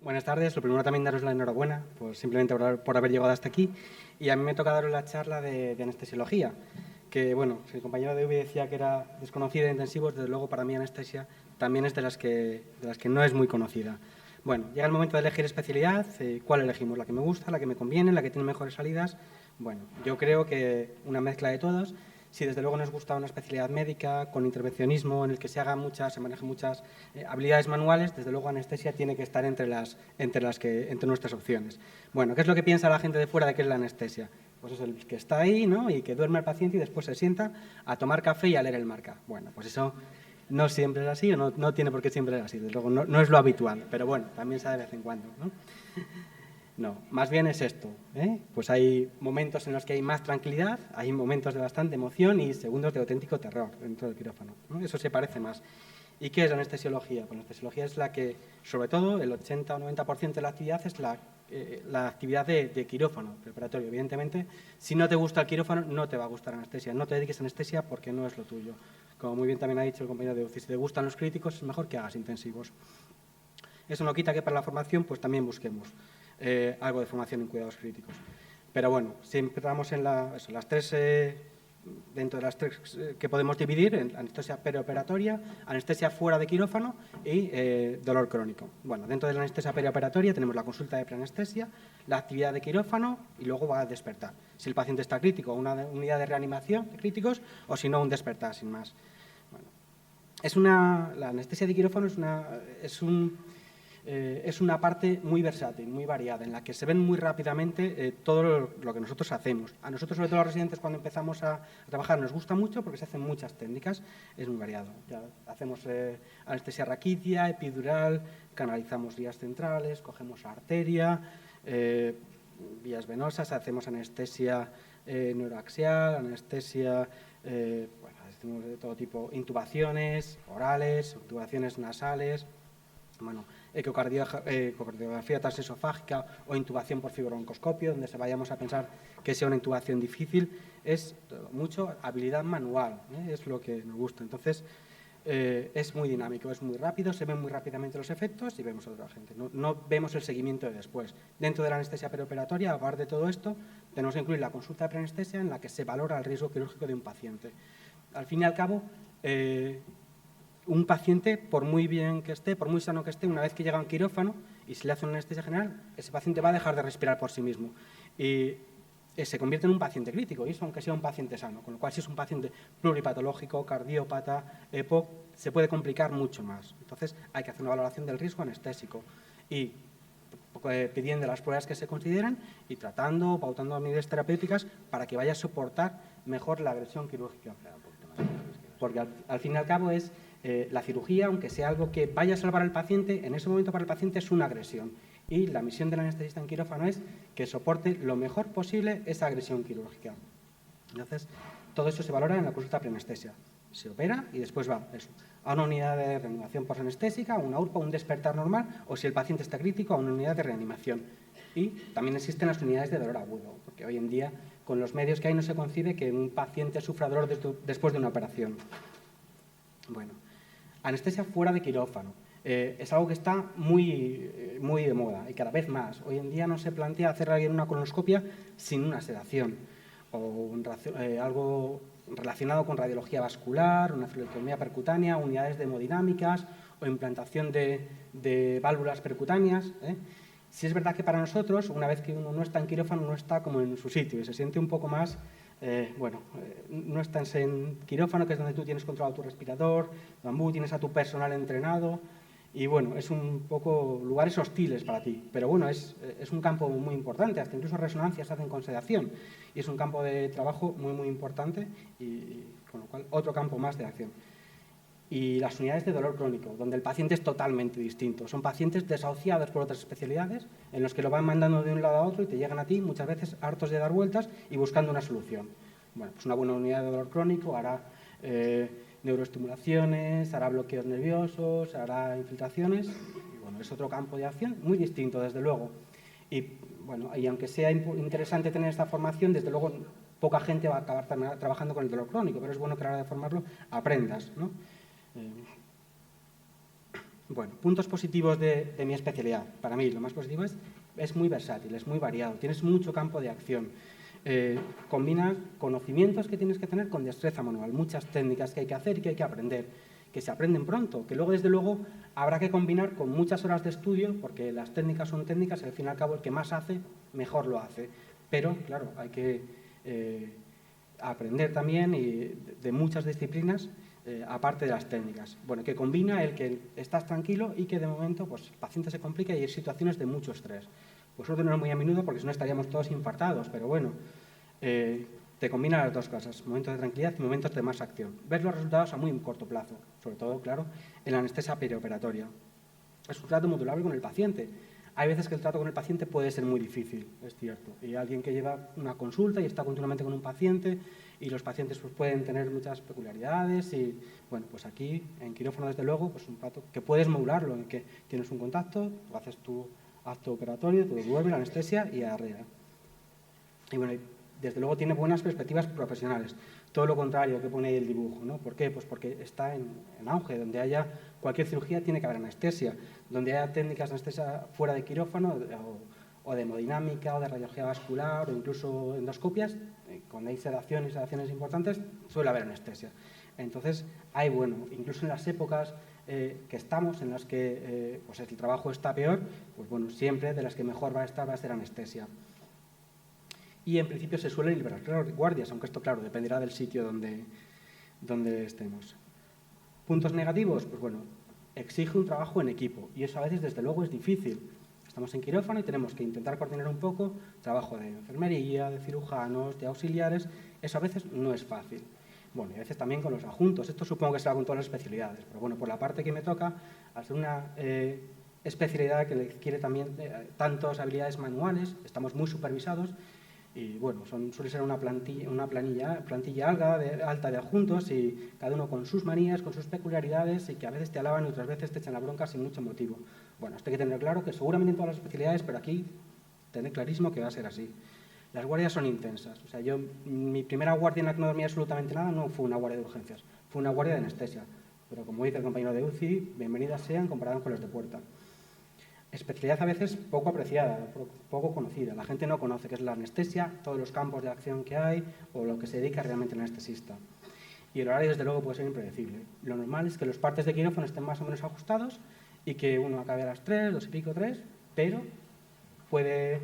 Buenas tardes. Lo primero también daros la enhorabuena simplemente por haber llegado hasta aquí. Y a mí me toca daros la charla de anestesiología, que, bueno, si el compañero de UBI decía que era desconocida de intensivos, desde luego para mí anestesia también es de las que no es muy conocida. Bueno, llega el momento de elegir especialidad. ¿Cuál elegimos? ¿La que me gusta, la que me conviene, la que tiene mejores salidas? Bueno, yo creo que una mezcla de todas. Si desde luego nos gusta una especialidad médica con intervencionismo en el que se manejen muchas habilidades manuales, desde luego anestesia tiene que estar entre nuestras opciones. Bueno, ¿qué es lo que piensa la gente de fuera de qué es la anestesia? Pues es el que está ahí, ¿no? Y que duerme al paciente y después se sienta a tomar café y a leer el marca. Bueno, pues eso no siempre es así o no tiene por qué siempre ser así. Desde luego no es lo habitual, pero bueno, también se da de vez en cuando, ¿no? No, más bien es esto, ¿eh? Pues hay momentos en los que hay más tranquilidad, hay momentos de bastante emoción y segundos de auténtico terror dentro del quirófano, ¿no? Eso se parece más. ¿Y qué es la anestesiología? Pues la anestesiología es la que, sobre todo, el 80 o 90% de la actividad es la actividad de quirófano preparatorio. Evidentemente, si no te gusta el quirófano, no te va a gustar anestesia. No te dediques a anestesia porque no es lo tuyo. Como muy bien también ha dicho el compañero de UCI, si te gustan los críticos, es mejor que hagas intensivos. Eso no quita que para la formación pues también busquemos algo de formación en cuidados críticos. Pero bueno, si entramos en las tres, dentro de las tres que podemos dividir, en anestesia perioperatoria, anestesia fuera de quirófano y dolor crónico. Bueno, dentro de la anestesia perioperatoria tenemos la consulta de preanestesia, la actividad de quirófano y luego va a despertar. Si el paciente está crítico, una unidad de reanimación de críticos o si no, un despertar sin más. Bueno, la anestesia de quirófano es una parte muy versátil, muy variada, en la que se ven muy rápidamente todo lo que nosotros hacemos. A nosotros, sobre todo los residentes, cuando empezamos a trabajar, nos gusta mucho porque se hacen muchas técnicas, es muy variado. Ya hacemos anestesia raquidia, epidural, canalizamos vías centrales, cogemos arteria, vías venosas, hacemos anestesia neuroaxial, anestesia, bueno, hacemos de todo tipo, intubaciones orales, intubaciones nasales, bueno, ecocardiografía transesofágica o intubación por fibrobroncoscopio, donde se vayamos a pensar que sea una intubación difícil, es mucho habilidad manual, es lo que nos gusta. Entonces, es muy dinámico, es muy rápido, se ven muy rápidamente los efectos y vemos a otra gente. No vemos el seguimiento de después. Dentro de la anestesia perioperatoria, aparte de todo esto, tenemos que incluir la consulta de preanestesia en la que se valora el riesgo quirúrgico de un paciente. Al fin y al cabo, un paciente, por muy bien que esté, por muy sano que esté, una vez que llega a un quirófano y se le hace una anestesia general, ese paciente va a dejar de respirar por sí mismo y se convierte en un paciente crítico, y eso aunque sea un paciente sano, con lo cual si es un paciente pluripatológico, cardiópata, EPOC, se puede complicar mucho más. Entonces hay que hacer una valoración del riesgo anestésico y pidiendo las pruebas que se consideran y tratando, pautando medidas terapéuticas para que vaya a soportar mejor la agresión quirúrgica. Porque al fin y al cabo es la cirugía, aunque sea algo que vaya a salvar al paciente, en ese momento para el paciente es una agresión. Y la misión del anestesista en quirófano es que soporte lo mejor posible esa agresión quirúrgica. Entonces, todo eso se valora en la consulta preanestesia. Se opera y después va a una unidad de reanimación posanestésica, a una URPA, un despertar normal, o si el paciente está crítico, a una unidad de reanimación. Y también existen las unidades de dolor agudo, porque hoy en día, con los medios que hay, no se concibe que un paciente sufra dolor después de una operación. Bueno, anestesia fuera de quirófano. Es algo que está muy de moda y cada vez más. Hoy en día no se plantea hacer a alguien una colonoscopia sin una sedación o algo relacionado con radiología vascular, una fibrilotomía percutánea, unidades de hemodinámicas o implantación de válvulas percutáneas. Sí es verdad que para nosotros, una vez que uno no está en quirófano, no está como en su sitio y se siente un poco más, no estás en quirófano, que es donde tú tienes controlado tu respirador, bambú, tienes a tu personal entrenado y bueno, es un poco lugares hostiles para ti, pero bueno, es un campo muy importante, hasta incluso resonancias se hacen con sedación y es un campo de trabajo muy importante y con lo cual otro campo más de acción. Y las unidades de dolor crónico, donde el paciente es totalmente distinto. Son pacientes desahuciados por otras especialidades, en los que lo van mandando de un lado a otro y te llegan a ti muchas veces hartos de dar vueltas y buscando una solución. Bueno, pues una buena unidad de dolor crónico hará neuroestimulaciones, hará bloqueos nerviosos, hará infiltraciones. Y bueno, es otro campo de acción muy distinto, desde luego. Y bueno, y aunque sea interesante tener esta formación, desde luego poca gente va a acabar trabajando con el dolor crónico, pero es bueno que a la hora de formarlo aprendas, ¿no? Bueno, puntos positivos de mi especialidad. Para mí, lo más positivo es muy versátil, es muy variado, tienes mucho campo de acción. Combinas conocimientos que tienes que tener con destreza manual, muchas técnicas que hay que hacer y que hay que aprender, que se aprenden pronto, que luego, desde luego, habrá que combinar con muchas horas de estudio, porque las técnicas son técnicas y, al fin y al cabo, el que más hace, mejor lo hace. Pero, claro, hay que aprender también de muchas disciplinas, aparte de las técnicas. Bueno, que combina el que estás tranquilo y que, de momento, pues, el paciente se complica y hay situaciones de mucho estrés. Pues suerte no es muy a menudo, porque si no estaríamos todos infartados, pero bueno, te combina las dos cosas, momentos de tranquilidad y momentos de más acción. Ver los resultados a muy corto plazo, sobre todo, claro, en la anestesia perioperatoria. Es un trato modulable con el paciente. Hay veces que el trato con el paciente puede ser muy difícil, es cierto. Y alguien que lleva una consulta y está continuamente con un paciente, y los pacientes pues, pueden tener muchas peculiaridades, y bueno, pues aquí en quirófano, desde luego, pues un trato que puedes modularlo, en que tienes un contacto, tú haces tu acto operatorio, tú devuelves la anestesia y arrea. Y bueno, desde luego tiene buenas perspectivas profesionales. Todo lo contrario que pone ahí el dibujo, ¿no? ¿Por qué? Pues porque está en auge. Donde haya cualquier cirugía tiene que haber anestesia. Donde haya técnicas de anestesia fuera de quirófano o de hemodinámica o de radiología vascular o incluso endoscopias, cuando hay sedación y sedaciones importantes, suele haber anestesia. Entonces, hay, bueno, incluso en las épocas que estamos, en las que pues el trabajo está peor, pues bueno, siempre de las que mejor va a ser anestesia. Y en principio se suelen liberar guardias, aunque esto, claro, dependerá del sitio donde estemos. ¿Puntos negativos? Pues bueno, exige un trabajo en equipo y eso a veces, desde luego, es difícil. Estamos en quirófano y tenemos que intentar coordinar un poco trabajo de enfermería, de cirujanos, de auxiliares. Eso a veces no es fácil. Bueno, y a veces también con los adjuntos. Esto supongo que será con todas las especialidades. Pero bueno, por la parte que me toca, al ser una especialidad que requiere también tantas habilidades manuales, estamos muy supervisados. Y bueno, suele ser una plantilla alta de adjuntos, y cada uno con sus manías, con sus peculiaridades, y que a veces te alaban y otras veces te echan la bronca sin mucho motivo. Bueno, esto hay que tener claro que seguramente en todas las especialidades, pero aquí tener clarísimo que va a ser así. Las guardias son intensas. O sea, mi primera guardia en la que no dormía absolutamente nada no fue una guardia de urgencias, fue una guardia de anestesia. Pero como dice el compañero de UCI, bienvenidas sean comparadas con las de puerta. Especialidad a veces poco apreciada, poco conocida. La gente no conoce qué es la anestesia, todos los campos de acción que hay o lo que se dedica realmente el anestesista. Y el horario, desde luego, puede ser impredecible. Lo normal es que los partes de quirófano estén más o menos ajustados y que uno acabe a las 3, 2 y pico, 3, pero puede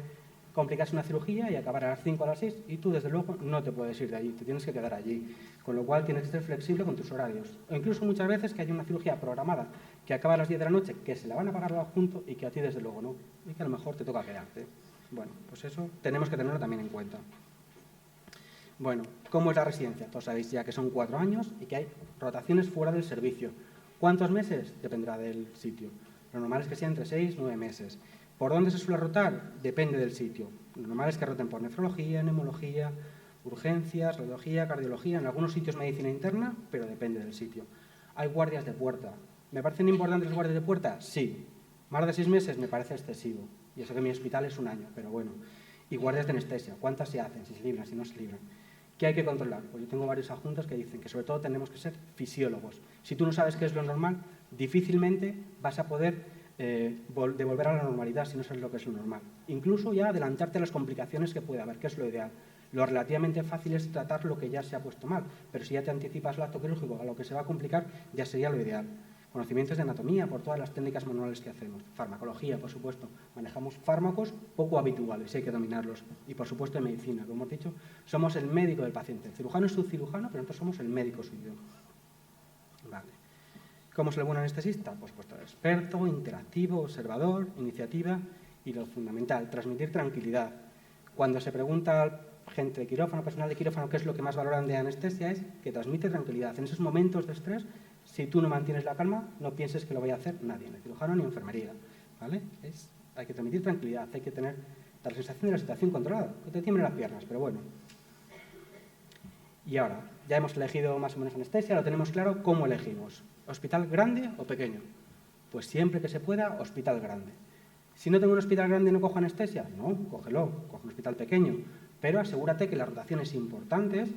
complicarse una cirugía y acabar a las 5 o a las 6 y tú, desde luego, no te puedes ir de allí, te tienes que quedar allí. Con lo cual tienes que ser flexible con tus horarios. O incluso muchas veces que hay una cirugía programada que acaba a las 10 de la noche, que se la van a pagar al adjunto y que a ti, desde luego, no. Y que a lo mejor te toca quedarte. Bueno, pues eso tenemos que tenerlo también en cuenta. Bueno, ¿cómo es la residencia? Todos sabéis ya que son 4 años y que hay rotaciones fuera del servicio. ¿Cuántos meses? Dependerá del sitio. Lo normal es que sea entre 6 y 9 meses. ¿Por dónde se suele rotar? Depende del sitio. Lo normal es que roten por nefrología, neumología, urgencias, radiología, cardiología, en algunos sitios medicina interna, pero depende del sitio. Hay guardias de puerta. ¿Me parecen importantes las guardias de puerta? Sí. Más de 6 meses me parece excesivo. Y eso que mi hospital es 1 año, pero bueno. Y guardias de anestesia. ¿Cuántas se hacen? Si se libran, si no se libran. ¿Qué hay que controlar? Pues yo tengo varios adjuntos que dicen que sobre todo tenemos que ser fisiólogos. Si tú no sabes qué es lo normal, difícilmente vas a poder devolver a la normalidad si no sabes lo que es lo normal. Incluso ya adelantarte a las complicaciones que puede haber, que es lo ideal. Lo relativamente fácil es tratar lo que ya se ha puesto mal, pero si ya te anticipas el acto quirúrgico a lo que se va a complicar, ya sería lo ideal. Conocimientos de anatomía por todas las técnicas manuales que hacemos. Farmacología, por supuesto. Manejamos fármacos poco habituales, hay que dominarlos. Y, por supuesto, en medicina, como hemos dicho, somos el médico del paciente. El cirujano es su cirujano, pero nosotros somos el médico suyo. Vale. ¿Cómo es el buen anestesista? Pues experto, interactivo, observador, iniciativa y lo fundamental, transmitir tranquilidad. Cuando se pregunta al gente de quirófano, personal de quirófano, qué es lo que más valoran de anestesia, es que transmite tranquilidad. En esos momentos de estrés, si tú no mantienes la calma, no pienses que lo vaya a hacer nadie, ni cirujano ni enfermería. ¿Vale? Hay que transmitir tranquilidad, hay que tener la sensación de la situación controlada, que te tiemblen las piernas, pero bueno. Y ahora, ya hemos elegido más o menos anestesia, lo tenemos claro, ¿cómo elegimos? ¿Hospital grande o pequeño? Pues siempre que se pueda, hospital grande. Si no tengo un hospital grande y no cojo anestesia, no, cógelo, coge un hospital pequeño, pero asegúrate que las rotaciones importantes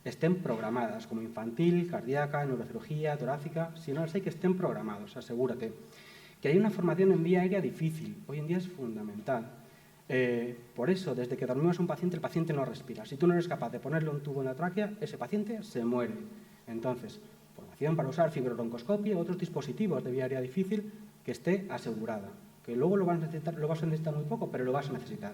estén programadas, como infantil, cardíaca, neurocirugía, torácica. Si no las hay, que estén programados, asegúrate. Que hay una formación en vía aérea difícil, hoy en día es fundamental. Por eso, desde que dormimos a un paciente, el paciente no respira. Si tú no eres capaz de ponerle un tubo en la tráquea, ese paciente se muere. Entonces, formación para usar fibrobroncoscopia u otros dispositivos de vía aérea difícil que esté asegurada. Que luego lo vas a necesitar muy poco, pero lo vas a necesitar.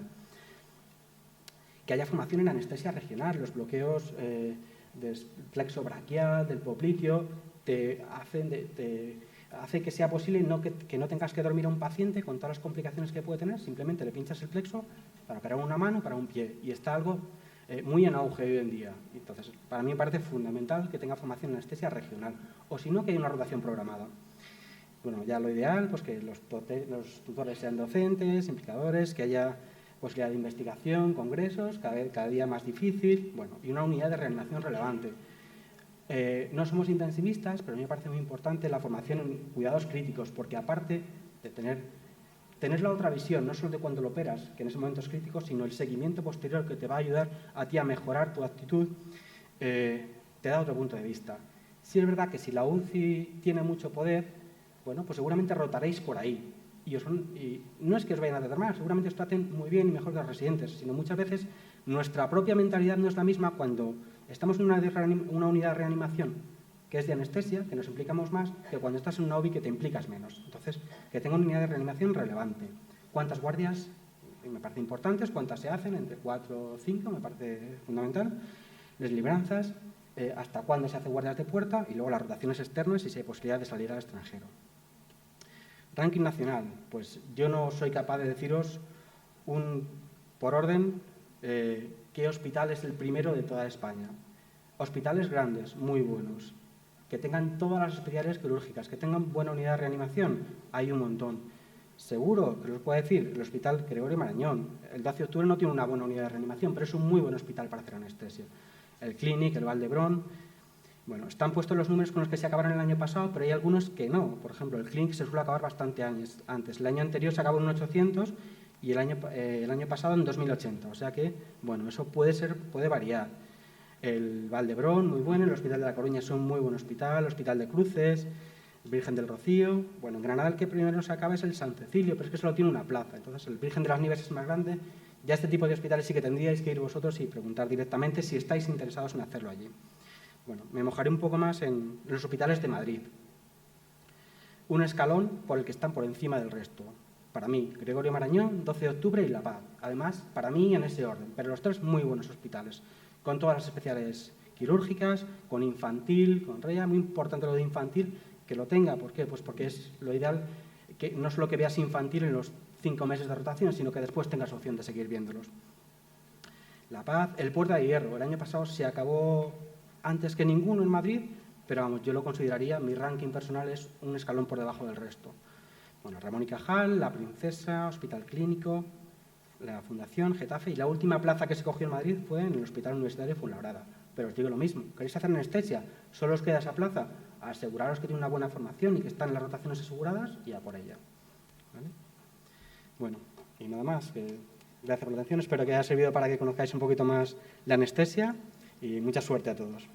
Que haya formación en anestesia regional. Los bloqueos del plexo braquial, del popliteo, te hace que sea posible que no tengas que dormir a un paciente con todas las complicaciones que puede tener, simplemente le pinchas el plexo para operar una mano, para un pie, y está algo muy en auge hoy en día. Entonces, para mí me parece fundamental que tenga formación en anestesia regional, o si no, que haya una rotación programada. Bueno, ya lo ideal, pues que los tutores sean docentes, implicadores, que haya posibilidad de investigación, congresos, cada día más difícil, bueno, y una unidad de reanimación relevante. No somos intensivistas, pero a mí me parece muy importante la formación en cuidados críticos, porque aparte de tener la otra visión, no solo de cuando lo operas, que en ese momento es crítico, sino el seguimiento posterior que te va a ayudar a ti a mejorar tu actitud, te da otro punto de vista. Sí es verdad que si la UCI tiene mucho poder, bueno, pues seguramente rotaréis por ahí. Y no es que os vayan a tratar mal, seguramente os traten muy bien y mejor que los residentes, sino muchas veces nuestra propia mentalidad no es la misma cuando estamos en una unidad de reanimación que es de anestesia, que nos implicamos más, que cuando estás en una OBI que te implicas menos. Entonces, que tenga una unidad de reanimación relevante. ¿Cuántas guardias? Me parece importantes, cuántas se hacen, entre 4 o 5, me parece fundamental. Las libranzas, hasta cuándo se hacen guardias de puerta y luego las rotaciones externas y si hay posibilidad de salir al extranjero. Ranking nacional, pues yo no soy capaz de deciros por orden qué hospital es el primero de toda España. Hospitales grandes, muy buenos, que tengan todas las especialidades quirúrgicas, que tengan buena unidad de reanimación, hay un montón. Seguro que os puedo decir, el Hospital Gregorio Marañón, el 12 de octubre no tiene una buena unidad de reanimación, pero es un muy buen hospital para hacer anestesia. El Clínic, el Valdebrón, bueno, están puestos los números con los que se acabaron el año pasado, pero hay algunos que no. Por ejemplo, el Clínic se suele acabar bastante años antes. El año anterior se acabó en 800 y el año pasado en 2080. O sea que, bueno, eso puede variar. El Valdebrón, muy bueno. El Hospital de la Coruña es un muy buen hospital. El Hospital de Cruces, el Virgen del Rocío. Bueno, en Granada el que primero se acaba es el San Cecilio, pero es que solo tiene una plaza. Entonces, el Virgen de las Nieves es más grande. Ya este tipo de hospitales sí que tendríais que ir vosotros y preguntar directamente si estáis interesados en hacerlo allí. Bueno, me mojaré un poco más en los hospitales de Madrid. Un escalón por el que están por encima del resto. Para mí, Gregorio Marañón, 12 de octubre y La Paz. Además, para mí en ese orden. Pero los tres muy buenos hospitales, con todas las especialidades quirúrgicas, con infantil, con REA. Muy importante lo de infantil, que lo tenga. ¿Por qué? Pues porque es lo ideal, que no solo que veas infantil en los 5 meses de rotación, sino que después tengas opción de seguir viéndolos. La Paz, el Puerta de Hierro. El año pasado se acabó antes que ninguno en Madrid, pero vamos, yo lo consideraría, mi ranking personal es un escalón por debajo del resto. Bueno, Ramón y Cajal, La Princesa, Hospital Clínico, la Fundación, Getafe, y la última plaza que se cogió en Madrid fue en el Hospital Universitario de Fuenlabrada. Pero os digo lo mismo, ¿queréis hacer anestesia? Solo os queda esa plaza, aseguraros que tiene una buena formación y que están las rotaciones aseguradas y a por ella. ¿Vale? Bueno, y nada más. Gracias por la atención, espero que haya servido para que conozcáis un poquito más la anestesia y mucha suerte a todos.